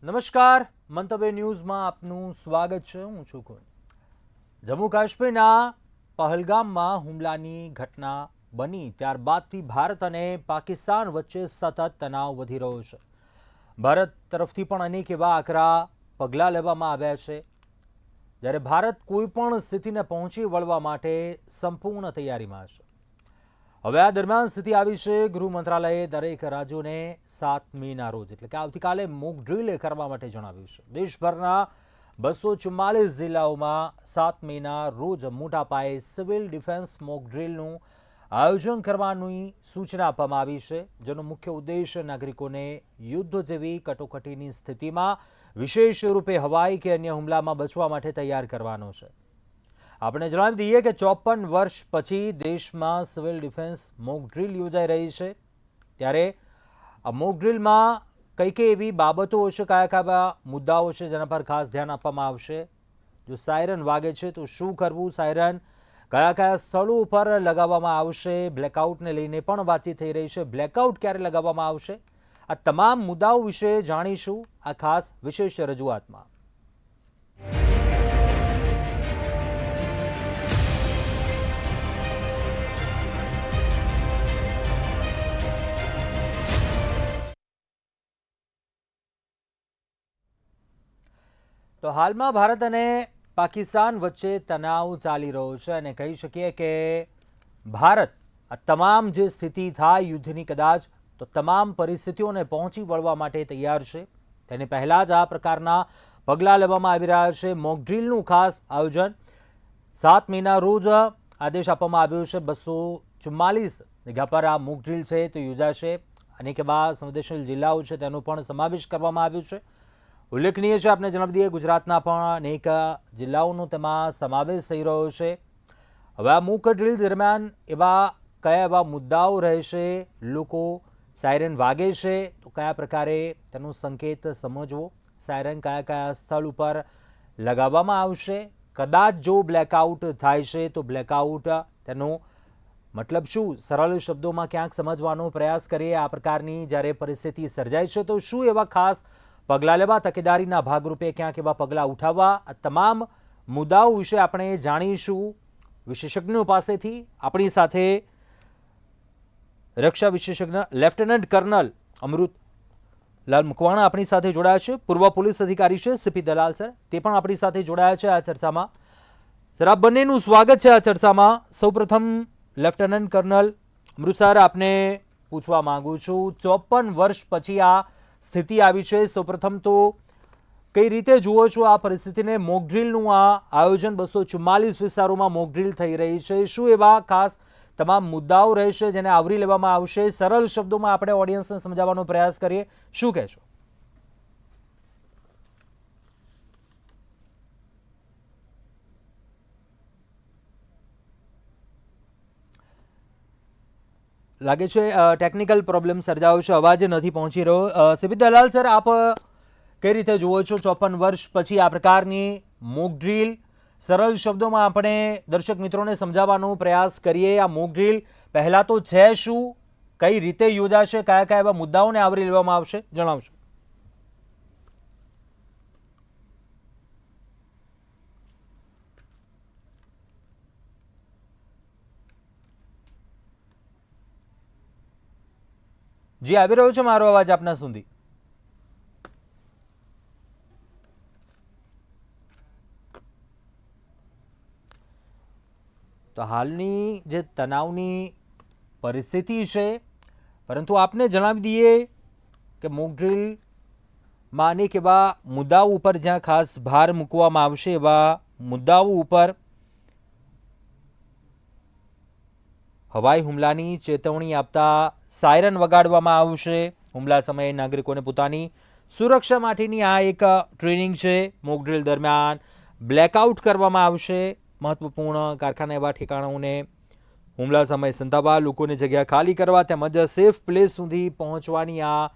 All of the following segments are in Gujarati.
નમસ્કાર, મંતવ્ય ન્યૂઝમાં આપનું સ્વાગત છે. હું છું કોણ. જમ્મુ કાશ્મીરના પહલગામમાં હુમલાની ઘટના બની ત્યારબાદથી ભારત અને પાકિસ્તાન વચ્ચે સતત તણાવ વધી રહ્યો છે. ભારત તરફથી પણ અનેક એવા આકરા પગલાં લેવામાં આવ્યા છે, જ્યારે ભારત કોઈપણ સ્થિતિને પહોંચી વળવા માટે સંપૂર્ણ તૈયારીમાં છે. હવે આ દરમિયાન સ્થિતિ આવી છે, ગૃહ મંત્રાલયે દરેક રાજ્યોને 7 મેના રોજ એટલે કે આવતીકાલે મોક ડ્રીલ કરવા માટે જણાવ્યું છે. દેશભરના 244 જિલ્લાઓમાં 7 મેના રોજ મોટા પાયે સિવિલ ડિફેન્સ મોક ડ્રીલનું આયોજન કરવાની સૂચના આપવામાં આવી છે, જેનો મુખ્ય ઉદ્દેશ નાગરિકોને યુદ્ધ જેવી કટોકટીની સ્થિતિમાં વિશેષ રૂપે હવાઈ કે અન્ય હુમલામાં બચવા માટે તૈયાર કરવાનો છે. આપણે જણાવી દઈએ કે 54 વર્ષ પછી દેશમાં સિવિલ ડિફેન્સ મોક ડ્રીલ યોજાઈ રહી છે, ત્યારે આ મોક ડ્રીલમાં કઈ એવી બાબતો હશે, કયા મુદ્દાઓ છે જેના પર ખાસ ધ્યાન આપવામાં આવશે. જો સાયરન વાગે છે તો શું કરવું, સાયરન કયા સ્થળો ઉપર લગાવવામાં આવશે, બ્લેકઆઉટને લઈને પણ વાતચીત થઈ રહી છે. બ્લેકઆઉટ ક્યારે લગાવવામાં આવશે, આ તમામ મુદ્દાઓ વિશે જાણીશું આ ખાસ વિશેષ રજૂઆતમાં. તો હાલમાં ભારત અને પાકિસ્તાન વચ્ચે તણાવ ચાલી રહ્યો છે અને કહી શકીએ કે ભારત આ તમામ જે સ્થિતિ થાય યુદ્ધની કદાચ તો તમામ પરિસ્થિતિઓને પહોંચી વળવા માટે તૈયાર છે. તેની પહેલાં જ આ પ્રકારના પગલાં લેવામાં આવી રહ્યા છે. મોક ડ્રીલનું ખાસ આયોજન 7 મેના રોજ આદેશ આપવામાં આવ્યો છે. 244 જગ્યા પર આ મોક ડ્રીલ છે તો યોજાશે. અનેક એવા સંવેદનશીલ જિલ્લાઓ છે તેનો પણ સમાવેશ કરવામાં આવ્યો છે. ઉલ્લેખનીય છે, આપણે જણાવી દઈએ, ગુજરાતના પણ અનેક જિલ્લાઓનો તેમાં સમાવેશ થઈ રહ્યો છે. હવે આ મોક ડ્રીલ દરમિયાન કયા એવા મુદ્દાઓ રહેશે, લોકો સાયરન વાગે છે તો કયા પ્રકારે તેનો સંકેત સમજવો, સાયરન કયા સ્થળ ઉપર લગાવવામાં આવશે, કદાચ જો બ્લેકઆઉટ થાય છે તો બ્લેકઆઉટ તેનો મતલબ શું, સરળ શબ્દોમાં ક્યાંક સમજવાનો પ્રયાસ કરીએ. આ પ્રકારની જ્યારે પરિસ્થિતિ સર્જાય છે તો શું એવા ખાસ પગલાં લેવા, તકેદારીના ભાગરૂપે ક્યાંક એવા પગલાં ઉઠાવવા, આ તમામ મુદ્દાઓ વિશે આપણે જાણીશું વિશેષજ્ઞો પાસેથી. આપણી સાથે રક્ષા વિશેષજ્ઞ લેફ્ટનન્ટ કર્નલ અમૃતલાલ મકવાણા આપણી સાથે જોડાયા છે. પૂર્વ પોલીસ અધિકારી છે સીપી દલાલ સર, તે પણ આપણી સાથે જોડાયા છે આ ચર્ચામાં. સર, આપ બંનેનું સ્વાગત છે આ ચર્ચામાં. સૌપ્રથમ લેફ્ટનન્ટ કર્નલ અમૃત સર, આપને પૂછવા માંગુ છું, 54 વર્ષ પછી આ સ્થિતિ આવી છે. સૌપ્રથમ તો કઈ રીતે જુઓ છો આ પરિસ્થિતિને? મોક ડ્રીલનું આ આયોજન 244 વિસ્તારોમાં મોક ડ્રીલ થઈ રહી છે, શું એવા ખાસ તમામ મુદ્દાઓ રહેશે જેને આવરી લેવામાં આવશે? સરળ શબ્દોમાં આપણે ઓડિયન્સને સમજાવવાનો પ્રયાસ કરીએ, શું કહેશો? લાગે છે ટેકનિકલ પ્રોબ્લેમ સર્જાયો છે, અવાજ નથી પહોંચી રહ્યો. સીપી દલાલ સર, આપ કઈ રીતે જુઓ છો 54 વર્ષ પછી આ પ્રકારની મોક ડ્રીલ? સરળ શબ્દોમાં આપણે દર્શક મિત્રોને સમજાવવાનો પ્રયાસ કરીએ. આ મોક ડ્રીલ પહેલાં તો છે શું, કઈ રીતે યોજાશે, કયા એવા મુદ્દાઓને આવરી લેવામાં આવશે, જણાવશો? જી, આવી રહ્યો છે મારો અવાજ આપના સુધી? તો હાલની જે તણાવની પરિસ્થિતિ છે, પરંતુ આપને જણાવી દઈએ કે મોક ડ્રીલમાં અનેક એવા મુદ્દાઓ ઉપર જ્યાં ખાસ ભાર મૂકવામાં આવશે, એવા મુદ્દાઓ ઉપર હવાઈ હુમલાની ચેતવણી આપતા સાયરન વગાડવામાં આવશે. હુમલા સમયે નાગરિકોને પોતાની સુરક્ષા માટેની આ એક ટ્રેનિંગ છે. મોક ડ્રીલ દરમિયાન બ્લેકઆઉટ કરવામાં આવશે. મહત્વપૂર્ણ કારખાના એવા ઠેકાણાઓને હુમલા સમયે સંતાવવા, લોકોની જગ્યા ખાલી કરવા તેમજ સેફ પ્લેસ સુધી પહોંચવાની આ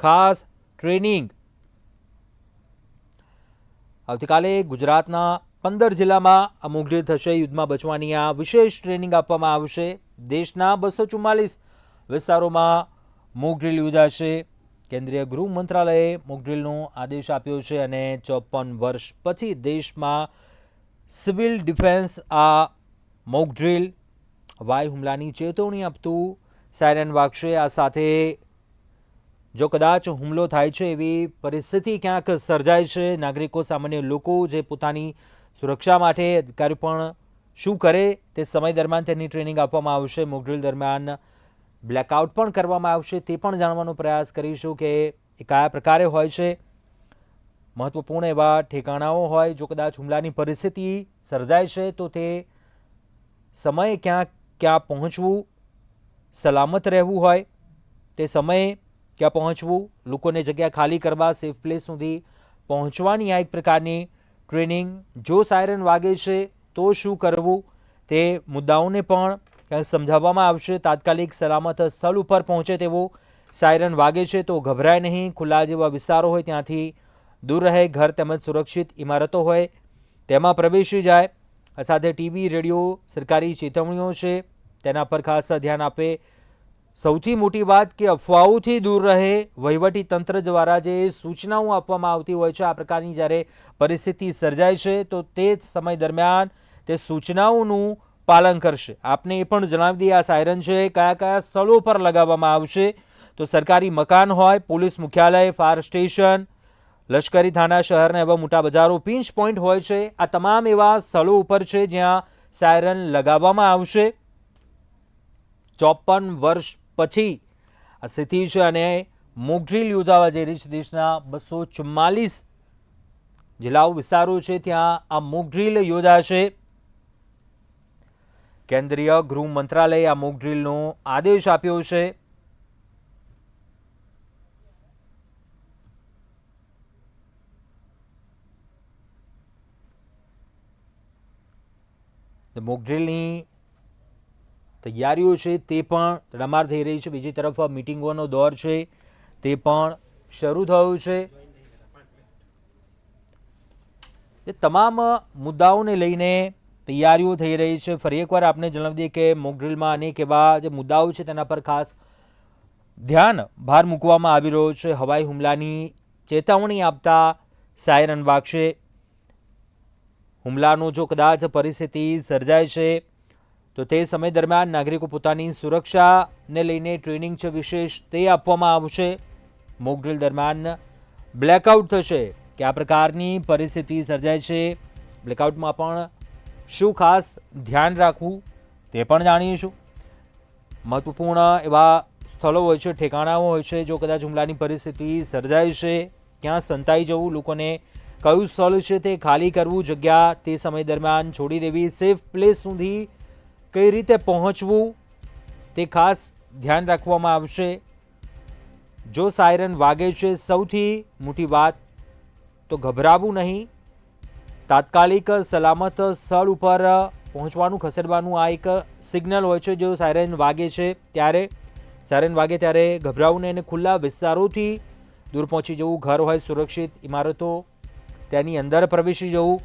ખાસ ટ્રેનિંગ આવતીકાલે ગુજરાતના 15 જિલ્લામાં આ મોક ડ્રીલ થશે. યુદ્ધમાં બચવાની આ વિશેષ ટ્રેનિંગ આપવામાં આવશે. દેશના 244 વિસ્તારોમાં મોક ડ્રીલ યોજાશે. કેન્દ્રીય ગૃહ મંત્રાલયે મોકડ્રીલનો આદેશ આપ્યો છે અને 54 વર્ષ પછી દેશમાં સિવિલ ડિફેન્સ આ મોકડ્રીલ વાયુ હુમલાની ચેતવણી આપતું સાયરન વાગશે. આ સાથે જો કદાચ હુમલો થાય છે એવી પરિસ્થિતિ ક્યાંક સર્જાય છે, નાગરિકો, સામાન્ય લોકો જે પોતાની સુરક્ષા માટે અધિકારી પણ શું કરે તે સમય દરમિયાન તેની ટ્રેનિંગ આપવામાં આવશે. મોકડ્રીલ દરમિયાન બ્લેકઆઉટ પણ કરવામાં આવશે, તે પણ જાણવાનો પ્રયાસ કરીશું કે એ કયા પ્રકારે હોય છે. મહત્વપૂર્ણ એવા ઠેકાણાઓ હોય, જો કદાચ હુમલાની પરિસ્થિતિ સર્જાય છે તો તે સમયે ક્યાં પહોંચવું, સલામત રહેવું હોય તે સમયે ક્યાં પહોંચવું, લોકોને જગ્યા ખાલી કરવા, સેફ પ્લેસ સુધી પહોંચવાની આ એક પ્રકારની ટ્રેનિંગ. જો સાયરન વાગે છે તો શું કરવું તે મુદ્દાઓને પણ ક્યાંક સમજાવવામાં આવશે. તાત્કાલિક સલામત સ્થળ ઉપર પહોંચે તેવો સાયરન વાગે છે તો ગભરાય નહીં, ખુલ્લા જેવા વિસ્તારો હોય ત્યાંથી દૂર રહે, ઘર તેમજ સુરક્ષિત ઇમારતો હોય તેમાં પ્રવેશી જાય. આ સાથે ટીવી, રેડિયો, સરકારી ચેતવણીઓ છે તેના પર ખાસ ધ્યાન આપે. સૌથી મોટી વાત કે અફવાઓથી દૂર રહે. વહીવટી તંત્ર દ્વારા જે સૂચનાઓ આપવામાં આવતી હોય છે, આ પ્રકારની જ્યારે પરિસ્થિતિ સર્જાય છે તો તે જ સમય દરમિયાન તે સૂચનાઓનું પાલન કરશે. આપને એ પણ જણાવી દઈએ આ સાયરન છે કયા કયા સ્થળો પર લગાવવામાં આવશે. તો સરકારી મકાન હોય, પોલીસ મુખ્યાલય, ફાયર સ્ટેશન, લશ્કરી થાના, શહેરના એવા મોટા બજારો, પિંચ પોઈન્ટ હોય છે, આ તમામ એવા સ્થળો ઉપર છે જ્યાં સાયરન લગાવવામાં આવશે. 54 વર્ષ પછી આ સ્થિતિ છે અને મોકડ્રીલ યોજાવા જઈ રહી છે. દેશના 244 જિલ્લાઓ, વિસ્તારો છે ત્યાં આ મોકડ્રીલ યોજાશે. કેન્દ્રીય ગૃહ મંત્રાલયે આ મોકડ્રીલનો આદેશ આપ્યો છે. મોકડ્રીલની તૈયારીઓ છે તે પણ તડામાર થઈ રહી છે. બીજી તરફ મિટિંગોનો દોર છે તે પણ શરૂ થયો છે. એ તમામ મુદ્દાઓને લઈને તૈયારીઓ થઈ રહી છે. ફરી એકવાર આપને જણાવી દઈએ કે મોકડ્રીલમાં અનેક એવા જે મુદ્દાઓ છે તેના પર ખાસ ધ્યાન, ભાર મૂકવામાં આવી રહ્યો છે. હવાઈ હુમલાની ચેતવણી આપતા સાયરન વાગશે. હુમલાનો જો કદાચ પરિસ્થિતિ સર્જાય છે તો તે સમય દરમિયાન નાગરિકો પોતાની સુરક્ષાને લઈને ટ્રેનિંગ છે વિશેષ તે આપવામાં આવશે. મોકડ્રીલ દરમિયાન બ્લેકઆઉટ થશે કે આ પ્રકારની પરિસ્થિતિ સર્જાય છે. બ્લેકઆઉટમાં પણ શું ખાસ ધ્યાન રાખવું તે પણ જાણીશું. મહત્વપૂર્ણ એવા સ્થળો હોય છે, ઠેકાણાઓ હોય છે, જો કદાચ હુમલાની પરિસ્થિતિ સર્જાય છે ક્યાં સંતાઈ જવું, લોકોને કયું સ્થળ છે તે ખાલી કરવું, જગ્યા તે સમય દરમિયાન છોડી દેવી, સેફ પ્લેસ સુધી કઈ રીતે પહોંચવું તે ખાસ ધ્યાન રાખવામાં આવશે. જો સાયરન વાગે છે, સૌથી મોટી વાત તો ગભરાવું નહીં, તાત્કાલિક સલામત સ્થળ ઉપર પહોંચવાનું, ખસેડવાનું આ એક સિગ્નલ હોય છે. જો સાયરન વાગે છે ત્યારે ગભરાવું નહીં અને ખુલ્લા વિસ્તારોથી દૂર પહોંચી જવું. ઘર હોય, સુરક્ષિત ઇમારતો તેની અંદર પ્રવેશી જવું.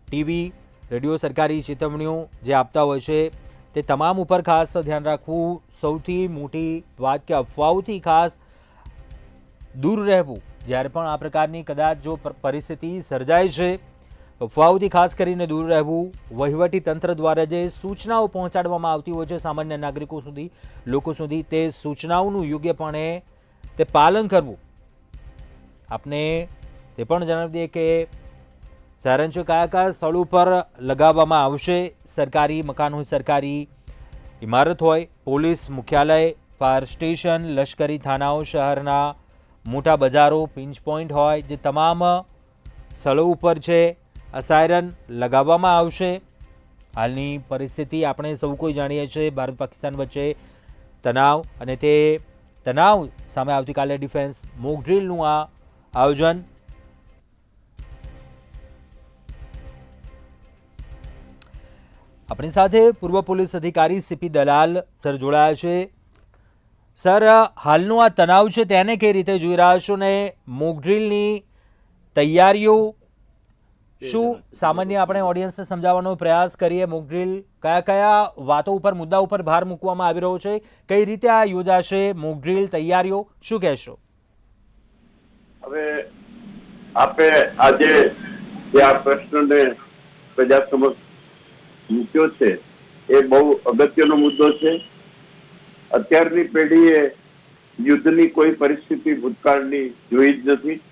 ટીવી, રેડિયો, સરકારી ચેતવણીઓ જે આપતા હોય છે તે તમામ ઉપર ખાસ ધ્યાન રાખવું. સૌથી મોટી વાત કે અફવાઓથી ખાસ દૂર રહેવું. જ્યારે પણ આ પ્રકારની કદાચ જો પરિસ્થિતિ સર્જાય છે, અફવાઓથી ખાસ કરીને દૂર રહેવું. વહીવટી તંત્ર દ્વારા જે સૂચનાઓ પહોંચાડવામાં આવતી હોય છે સામાન્ય નાગરિકો સુધી, લોકો સુધી, તે સૂચનાઓનું યોગ્યપણે તે પાલન કરવું. આપને તે પણ જણાવી દઈએ કે સાયરન છે કયા કયા સ્થળો પર લગાવવામાં આવશે. સરકારી મકાન હોય, સરકારી ઇમારત હોય, પોલીસ મુખ્યાલય, ફાયર સ્ટેશન, લશ્કરી થાનાઓ, શહેરના મોટા બજારો, પિંચ પોઈન્ટ હોય, જે તમામ સ્થળો ઉપર છે આ સાયરન લગાવવામાં આવશે. હાલની પરિસ્થિતિ આપણે સૌ કોઈ જાણીએ છીએ, ભારત પાકિસ્તાન વચ્ચે તણાવ અને તે તણાવ સામે આવતીકાલે ડિફેન્સ મોકડ્રીલનું આ આયોજન. આપણી સાથે પૂર્વ પોલીસ અધિકારી સીપી દલાલ સર જોડાયા છે. સર, હાલનો આ તણાવ છે તેને કઈ રીતે જોઈ રહ્યા છો ને મોકડ્રીલની તૈયારીઓ શું સામાન્ય આપણે ઓડિયન્સને સમજાવવાનો પ્રયાસ કરીએ મોક ડ્રીલ કયા કયા વાતો ઉપર મુદ્દા ઉપર ભાર મૂકવામાં આવી રહ્યો છે, કઈ રીતે આ યોજાશે મોક ડ્રીલ, તૈયારીઓ શું કહેશો? હવે આપે આજે જે આ પ્રશ્નને પ્રજા સમક્ષ મૂક્યો છે એ બહુ અગત્યનો મુદ્દો છે. અત્યારની પેઢીએ યુદ્ધની કોઈ પરિસ્થિતિ ભૂતકાળની જોઈ જ નથી.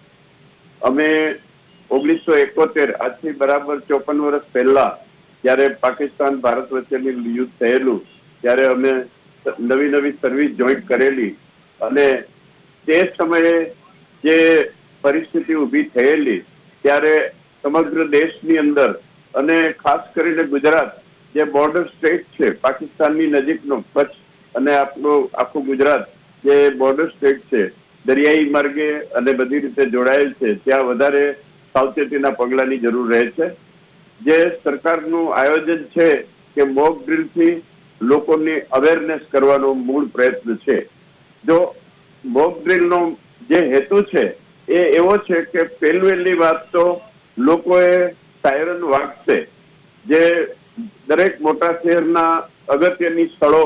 અમે 1971 આજથી બરાબર 54 વર્ષ પહેલા જયારે પાકિસ્તાન ભારત વચ્ચેની યુદ્ધ થયેલું ત્યારે અમે નવી નવી સર્વિસ જોઈન્ટ કરેલી અને તે સમયે જે પરિસ્થિતિ ઊભી થયેલી ત્યારે સમગ્ર દેશની અંદર અને ખાસ કરીને ગુજરાત જે બોર્ડર સ્ટેટ છે પાકિસ્તાનની નજીકનો કચ્છ અને આપણું આખું ગુજરાત જે બોર્ડર સ્ટેટ છે દરિયાઈ માર્ગે અને બધી રીતે જોડાયેલ છે, ત્યાં વધારે સાવચેતીના પગલાની જરૂર રહે છે. જે સરકારનું આયોજન છે કે મોક ડ્રીલથી લોકોની અવેરનેસ કરવાનો મૂળ પ્રયત્ન છે. જો મોક ડ્રીલનો જે હેતુ છે એ એવો છે કે પહેલી વાત તો લોકોએ સાયરન વાગશે, જે દરેક મોટા શહેરના અગત્યની સ્થળો,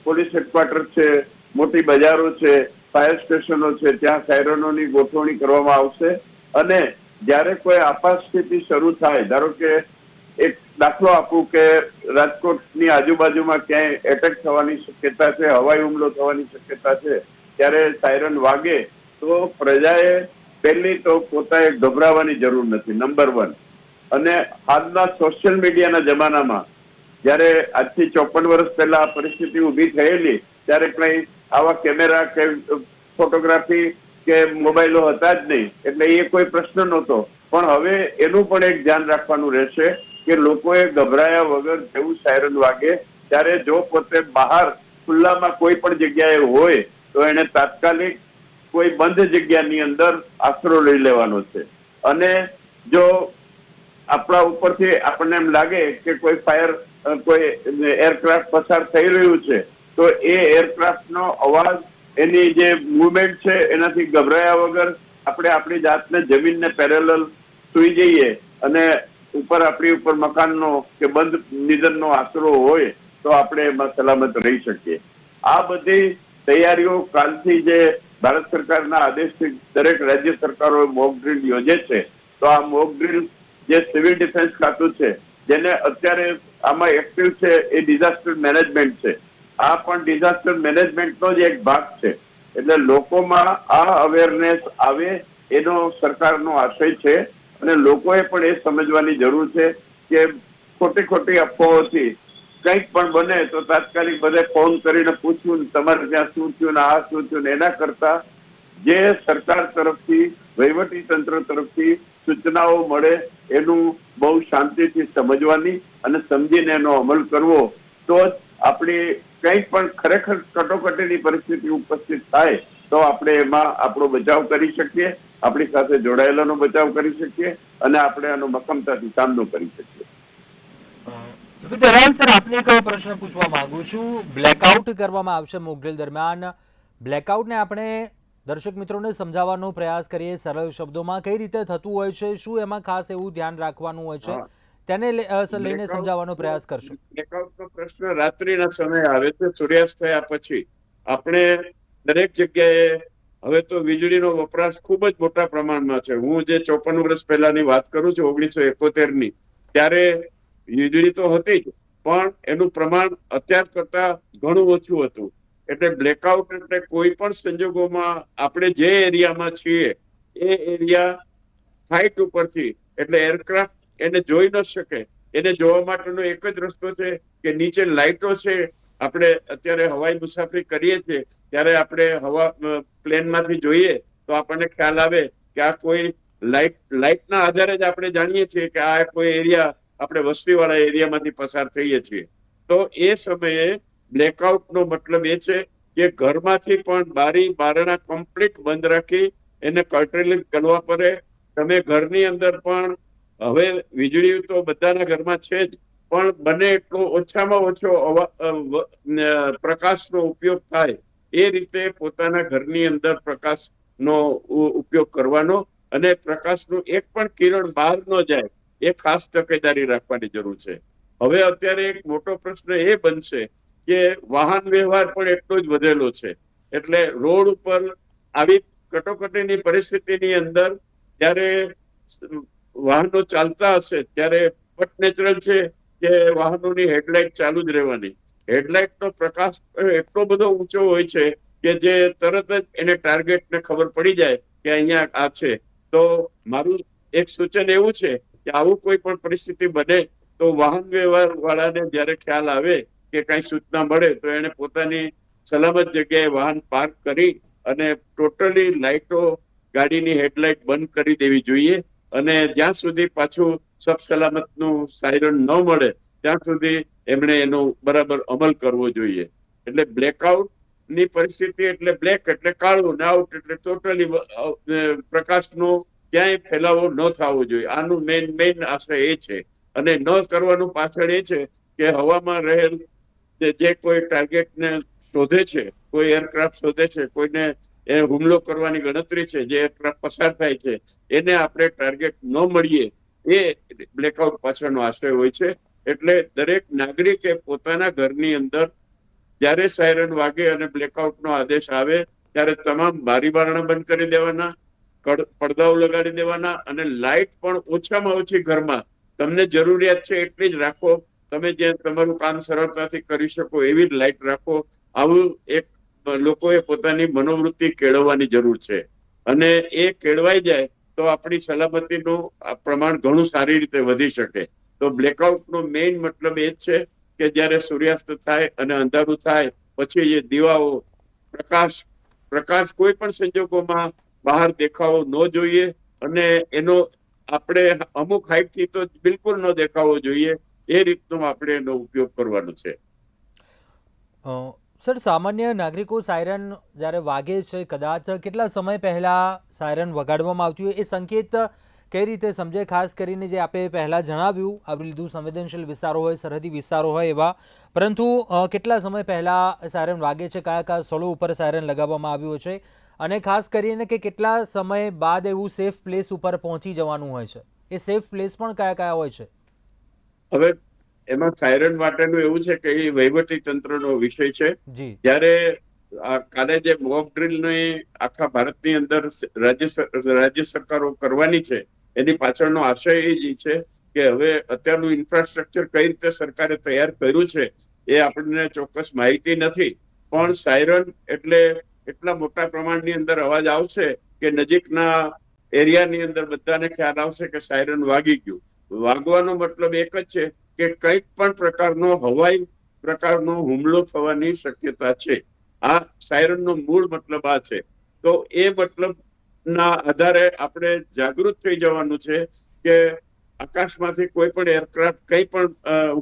પોલીસ હેડક્વાર્ટર છે, મોટી બજારો છે, ફાયર સ્ટેશનો છે, ત્યાં સાયરનોની ગોઠવણી કરવામાં આવશે. અને જ્યારે કોઈ આપાત સ્થિતિ શરૂ થાય, ધારો કે એક દાખલો આપું કે રાજકોટની આજુબાજુમાં ક્યાંય એટેક થવાની શક્યતા છે, હવાઈ હુમલો થવાની શક્યતા છે, ત્યારે સાયરન વાગે તો પ્રજાએ પહેલી તો પોતાએ ગભરાવાની જરૂર નથી, નંબર 1. અને હાલના સોશિયલ મીડિયાના જમાનામાં જયારે આજથી 54 વર્ષ પહેલા આ પરિસ્થિતિ ઊભી થયેલી ત્યારે કઈ આવા કેમેરા કે ફોટોગ્રાફી કે મોબાઈલો હતા જ નહીં, એટલે એ કોઈ પ્રશ્ન નહોતો. પણ હવે એનું પણ એક ધ્યાન રાખવાનું રહેશે કે લોકોએ ગભરાયા વગર જેવું સાયરન વાગે ત્યારે જો પોતે બહાર ખુલ્લામાં કોઈ પણ જગ્યાએ હોય તો એને તાત્કાલિક કોઈ બંધ જગ્યાની અંદર આશરો લઈ લેવાનો છે. અને જો આપણા ઉપરથી આપણને એમ લાગે કે કોઈ કોઈ એરક્રાફ્ટ પસાર થઈ રહ્યું છે તો એ એરક્રાફ્ટનો અવાજ, એની જે મુવમેન્ટ છે એનાથી ગભરાયા વગર આપણે આપણી જાતને જમીનને પેરેલલ સુઈ જઈએ અને આપણી ઉપર મકાનનો કે બંધ નિધનનો આશરો હોય તો આપણે એમાં સલામત રહી શકીએ. આ બધી તૈયારીઓ કાલથી જે ભારત સરકારના આદેશથી દરેક રાજ્ય સરકારો મોક ડ્રીલ યોજે છે, તો આ મોક ડ્રીલ જે સિવિલ ડિફેન્સ ખાતું છે જેને અત્યારે આમાં એક્ટિવ છે એ ડિઝાસ્ટર મેનેજમેન્ટ છે. આ પણ ડિઝાસ્ટર મેનેજમેન્ટનો જ એક ભાગ છે. એટલે લોકોમાં આ અવેરનેસ આવે એનો સરકારનો આશય છે અને લોકોએ પણ એ સમજવાની જરૂર છે કે ખોટી અફવાઓથી કંઈક પણ બને તો તાત્કાલિક બધે ફોન કરીને પૂછવું તમારે ત્યાં શું થયું ને આ શું થયું ને, એના કરતા જે સરકાર તરફથી વહીવટી તંત્ર તરફથી સૂચનાઓ મળે એનું બહુ શાંતિથી સમજવાની અને સમજીને એનો અમલ કરવો, તો જ આપણી કંઈક પણ ખરેખર કટોકટીની પરિસ્થિતિ ઉપસ્થિત થાય તો આપણે એમાં આપણો બચાવ કરી શકીએ, આપણી સાથે જોડાયેલાનો બચાવ કરી શકીએ અને આપણે આનો મક્કમતાથી સામનો કરી શકીએ. સર, આપને એક પ્રશ્ન પૂછવા માંગુ છું. બ્લેકઆઉટ કરવામાં આવશે મોક ડ્રીલ દરમિયાન. બ્લેકઆઉટને આપણે દર્શક મિત્રોને સમજાવવાનો પ્રયાસ કરીએ સરળ શબ્દોમાં, કઈ રીતે થતું હોય છે, શું એમાં ખાસ એવું ધ્યાન રાખવાનું હોય છે, તેને લઈને સમજાવવાનો પ્રયાસ કરશો. બ્લેકઆઉટનો પ્રશ્ન રાત્રિના સમયે આવે છે, સૂર્યાસ્ત થયા પછી. આપણે દરેક જગ્યાએ હવે તો વીજળીનો વપરાશ ખૂબ જ મોટા પ્રમાણમાં છે. હું જે 54 વર્ષ પહેલાની વાત કરું છું, 1971ની, ત્યારે વીજળી તો હતી જ પણ એનું પ્રમાણ અત્યાર કરતા ઘણું ઓછું હતું. એટલે બ્લેકઆઉટ એટલે કોઈ પણ સંજોગોમાં આપણે જે એરિયામાં છીએ એ એરિયા ફ્લાઇટ ઉપરથી, એટલે એરક્રાફ્ટ એને જોઈ ન શકે, એને જોવા માટેનો એક જ રસ્તો છે કે નીચે લાઇટો છે. આપણે અત્યારે હવાઈ મુસાફરી કરીએ છીએ ત્યારે આપણે પ્લેનમાંથી જોઈએ તો આપણને ખ્યાલ આવે કે આ કોઈ લાઇટના આધારે જ આપણે જાણીએ છીએ કે આ કોઈ એરિયા, આપણે વસ્તીવાળા એરિયામાંથી પસાર થઈએ છીએ. તો એ સમયે બ્લેકઆઉટનો મતલબ એ છે કે ઘરમાંથી પણ બારી બારણા કમ્પ્લીટ બંધ રાખી એને કર્ટેલિંગ કરવા પડે. તમે ઘરની અંદર પણ હવે વીજળી તો બધાના ઘરમાં છે જ, પણ બને એટલો ઓછામાં ઓછો પ્રકાશનો ઉપયોગ થાય એ રીતે પોતાના ઘરની અંદર પ્રકાશનો ઉપયોગ કરવાનો અને પ્રકાશનું એક પણ કિરણ બહાર ન જાય એ ખાસ તકેદારી રાખવાની જરૂર છે. હવે અત્યારે એક મોટો પ્રશ્ન એ બનશે કે વાહન વ્યવહાર પણ એટલો જ વધેલો છે. એટલે રોડ ઉપર આવી કટોકટીની પરિસ્થિતિની અંદર જ્યારે વાહનો ચાલતા હશે ત્યારે બટ નેચરલ છે કે વાહનોની હેડલાઇટ ચાલુ જ રહેવાની. હેડલાઇટનો પ્રકાશ એટલો બધો ઊંચો હોય છે કે જે તરત જ એને ટાર્ગેટને ખબર પડી જાય કે અહીંયા આ છે. તો મારું એક સૂચન એવું છે કે આવું કોઈ પણ પરિસ્થિતિ બને તો વાહન વ્યવહાર વાળાને જ્યારે ખ્યાલ આવે કે કઈ સૂચના મળે તો એને પોતાની સલામત જગ્યાએ વાહન પાર્ક કરી અને ટોટલી લાઇટો ગાડીની હેડલાઇટ બંધ કરી દેવી જોઈએ. અને જ્યાં સુધી પાછું સબ સલામતનું સાયરન ન મળે ત્યાં સુધી એમણે એનો બરાબર અમલ કરવો જોઈએ. એટલે બ્લેકઆઉટ ની પરિસ્થિતિ એટલે બ્લેક એટલે કાળું ને આઉટ એટલે ટોટલી પ્રકાશનો ક્યાંય ફેલાવો ન થવો જોઈએ. આનું મેઇન આશય એ છે. અને ન કરવાનું પાછળ એ છે કે હવામાં રહેલ જે કોઈ ટાર્ગેટને શોધે છે, કોઈ એરક્રાફ્ટ શોધે છે, કોઈને એ હુમલો કરવાની ગણતરી છે, જે એરક્રાફ્ટ પસાર થાય છે એને આપણે ટાર્ગેટ ન મળીએ એ બ્લેકઆઉટ પાછળનો આશય હોય છે. એટલે દરેક નાગરિકે પોતાના ઘરની અંદર જ્યારે સાયરન વાગે અને બ્લેકઆઉટનો આદેશ આવે ત્યારે તમામ બારી બારણા બંધ કરી દેવાના, પડદાઓ લગાડી દેવાના અને લાઇટ પણ ઓછામાં ઓછી ઘરમાં તમને જરૂરિયાત છે એટલી જ રાખો. તમે જ્યાં તમારું કામ સરળતાથી કરી શકો એવી જ લાઇટ રાખો. આવું એક લોકોએ પોતાની મનોવૃત્તિ કેળવવાની જરૂર છે. અને એ કેળવાઈ જાય તો આપણી સલામતીનું પ્રમાણ ઘણું સારી રીતે વધી શકે. તો બ્લેકઆઉટનો મેઇન મતલબ એ જ છે કે જ્યારે સૂર્યાસ્ત થાય અને અંધારું થાય પછી એ દીવાઓ પ્રકાશ કોઈ પણ સંજોગોમાં બહાર દેખાવો ન જોઈએ. અને એનો આપણે અમુક હાઈટથી તો બિલકુલ ન દેખાવો જોઈએ. એ રીતનો આપણે એનો ઉપયોગ કરવાનો છે. સર, સામાન્ય નાગરિકો સાયરન જ્યારે વાગે છે, કદાચ કેટલા સમય પહેલાં સાયરન વગાડવામાં આવતું હોય એ સંકેત કઈ રીતે સમજે? ખાસ કરીને જે આપણે પહેલાં જણાવ્યું, આવી લીધું સંવેદનશીલ વિસ્તારો હોય, સરહદી વિસ્તારો હોય એવા, પરંતુ કેટલા સમય પહેલાં સાયરન વાગે છે, કયા કયા સ્થળો ઉપર સાયરન લગાવવામાં આવ્યું છે, અને ખાસ કરીને કે કેટલા સમય બાદ એવું સેફ પ્લેસ ઉપર પહોંચી જવાનું હોય છે, એ સેફ પ્લેસ પણ કયા કયા હોય છે? હવે એમાં સાયરન માટેનું એવું છે કે એ વહીવટી તંત્રનો વિષય છે. જ્યારે કાલે જે મોક ડ્રીલની આખા ભારતની અંદર રાજ્ય સરકારો કરવાની છે એની પાછળનો આશય એ જ છે કે હવે અત્યારનું ઇન્ફ્રાસ્ટ્રક્ચર કઈ રીતે સરકારે તૈયાર કર્યું છે એ આપણને ચોક્કસ માહિતી નથી. પણ સાયરન એટલે એટલા મોટા પ્રમાણની અંદર અવાજ આવશે કે નજીકના એરિયાની અંદર બધાને ખ્યાલ આવશે કે સાયરન વાગી ગયું. વાગવાનો મતલબ એક જ છે કે કંઈક પણ પ્રકારનો હવાઈ પ્રકારનો હુમલો થવાની શક્યતા છે. આ સાયરનનો મૂળ મતલબ આ છે. તો એ મતલબના આધારે આપણે જાગૃત થઈ જવાનું છે કે આકાશમાંથી કોઈ પણ એરક્રાફ્ટ કંઈ પણ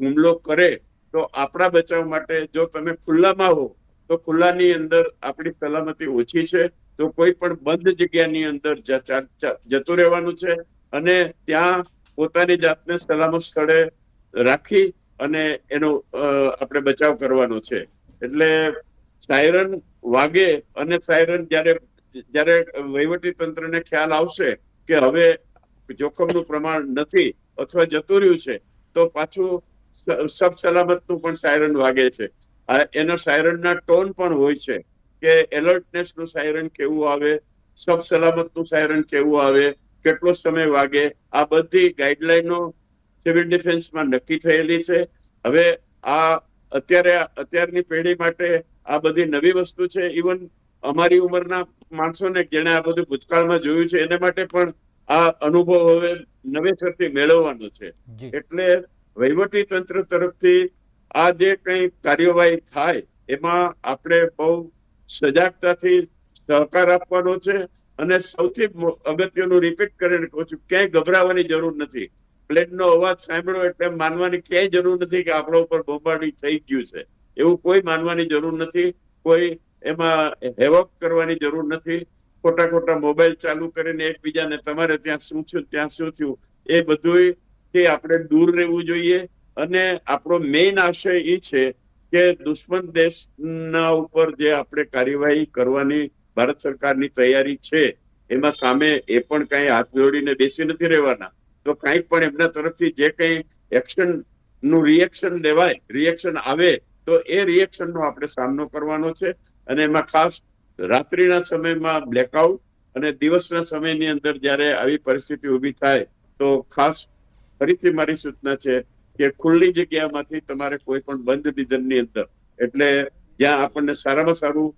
હુમલો કરે તો આપણા બચાવ માટે જો તમે ખુલ્લામાં હો તો ખુલ્લાની અંદર આપણી સલામતી ઓછી છે. તો કોઈ પણ બંધ જગ્યાની અંદર જતું રહેવાનું છે અને ત્યાં પોતાની જાતને સલામત સ્થળે રાખી અને એનો આપણે બચાવ કરવાનો છે. એટલે સાયરન વાગે અને સાયરન જ્યારે વહીવટી તંત્રને ખ્યાલ આવશે કે હવે જોખમનું પ્રમાણ નથી અથવા જતું રહ્યું છે તો પાછું સબ સલામતનું પણ સાયરન વાગે છે. એનો સાયરનના ટોન પણ હોય છે કે એલર્ટનેસનું સાયરન કેવું આવે, સબ સલામતનું સાયરન કેવું આવે, કેટલો સમય વાગે, આ બધી ગાઈડલાઈનો સિવિલ ડિફેન્સમાં નક્કી થયેલી છે. હવે આ અત્યારની પેઢી માટે આ બધી નવી વસ્તુ છે. ઇવન અમારી ઉંમરના માણસોને જેને આ બધું ભૂતકાળમાં જોયું છે એને માટે પણ આ અનુભવ હવે નવેસરથી મેળવવાનો છે. એટલે વહીવટી તંત્ર તરફથી આ જે કંઈ કાર્યવાહી થાય એમાં આપણે બહુ સજાગતાથી સહકાર આપવાનો છે. અને સૌથી અગત્યનું રિપીટ કરીને કહું છું, ક્યાંય ગભરાવાની જરૂર નથી. પ્લેનનો અવાજ સાંભળ્યો એટલે માનવાની ક્યાંય જરૂર નથી કે આપણા ઉપર બોમ્બાર્ડિંગ થઈ ગયું છે. એવું કોઈ માનવાની જરૂર નથી. કોઈ એમાં હેવક કરવાની જરૂર નથી. ખોટા ખોટા મોબાઈલ ચાલુ કરીને એકબીજાને તમારે ત્યાં શું થયું, ત્યાં શું થયું, એ બધુંયથી આપણે દૂર રહેવું જોઈએ. અને આપણો મેઇન આશય એ છે કે દુશ્મન દેશના ઉપર જે આપણે કાર્યવાહી કરવાની ભારત સરકારની તૈયારી છે એમાં સામે એ પણ કઈ હાથ જોડીને બેસી નથી રહેવાના. તો કંઈક પણ એમના તરફથી જે કંઈ એક્શન નું રિએક્શન આવે તો એ રિએક્શનનો આપણે સામનો કરવાનો છે. અને એમાં ખાસ રાત્રિના સમયમાં બ્લેકઆઉટ અને દિવસના સમયની અંદર જ્યારે આવી પરિસ્થિતિ ઊભી થાય તો ખાસ ફરીથી મારી સૂચના છે કે ખુલ્લી જગ્યામાંથી તમારે કોઈ પણ બંધ નિધનની અંદર, એટલે જ્યાં આપણને સારામાં સારું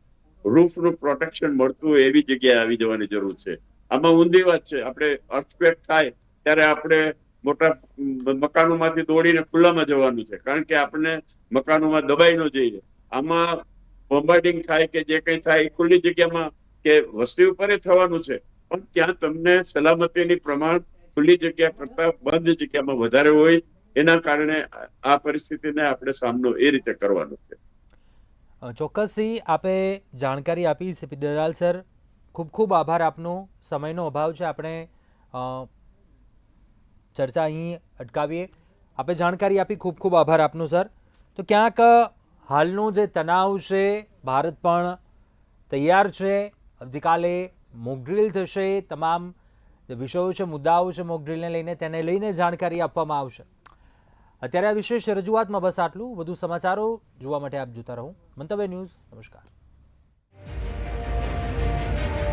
રૂફનું પ્રોટેક્શન મળતું હોય એવી જગ્યાએ આવી જવાની જરૂર છે. આમાં ઊંધી વાત છે, આપણે અર્થક્વેક થાય ત્યારે આપણે મોટા મકાનોમાંથી દોડીને ખુલ્લામાં જવાનું છે, કારણ કે આપણને મકાનોમાં દબાઈ ન જઈએ. આમાં બોમ્બાર્ડિંગ થાય કે જે કંઈ થાય એ ખુલ્લી જગ્યામાં કે વસ્તી ઉપર થવાનું છે, પણ ત્યાં તમને સલામતીની પ્રમાણ ખુલ્લી જગ્યા કરતા બંધ જગ્યામાં વધારે હોય. એના કારણે આ પરિસ્થિતિને આપણે સામનો એ રીતે કરવાનો છે. ચોક્કસથી આપે જાણકારી આપી સીપી દલાલ સર, ખૂબ ખૂબ આભાર આપનો. સમયનો અભાવ છે, આપણે ચર્ચા અહીં અટકાવીએ. આપે જાણકારી આપી, ખૂબ ખૂબ આભાર આપનો સર. તો ક્યાંક હાલનો જે તણાવ છે, ભારત પણ તૈયાર છે. આવતીકાલે મોકડ્રીલ થશે, તમામ જે વિષયો છે, મુદ્દાઓ છે મોકડ્રીલને લઈને, તેને લઈને જાણકારી આપવામાં આવશે. અત્યારે આ વિશેષ રજૂઆતમાં બસ આટલું. વધુ સમાચારો જોવા માટે આપ જોતા રહો મંતવ્ય ન્યૂઝ. નમસ્કાર.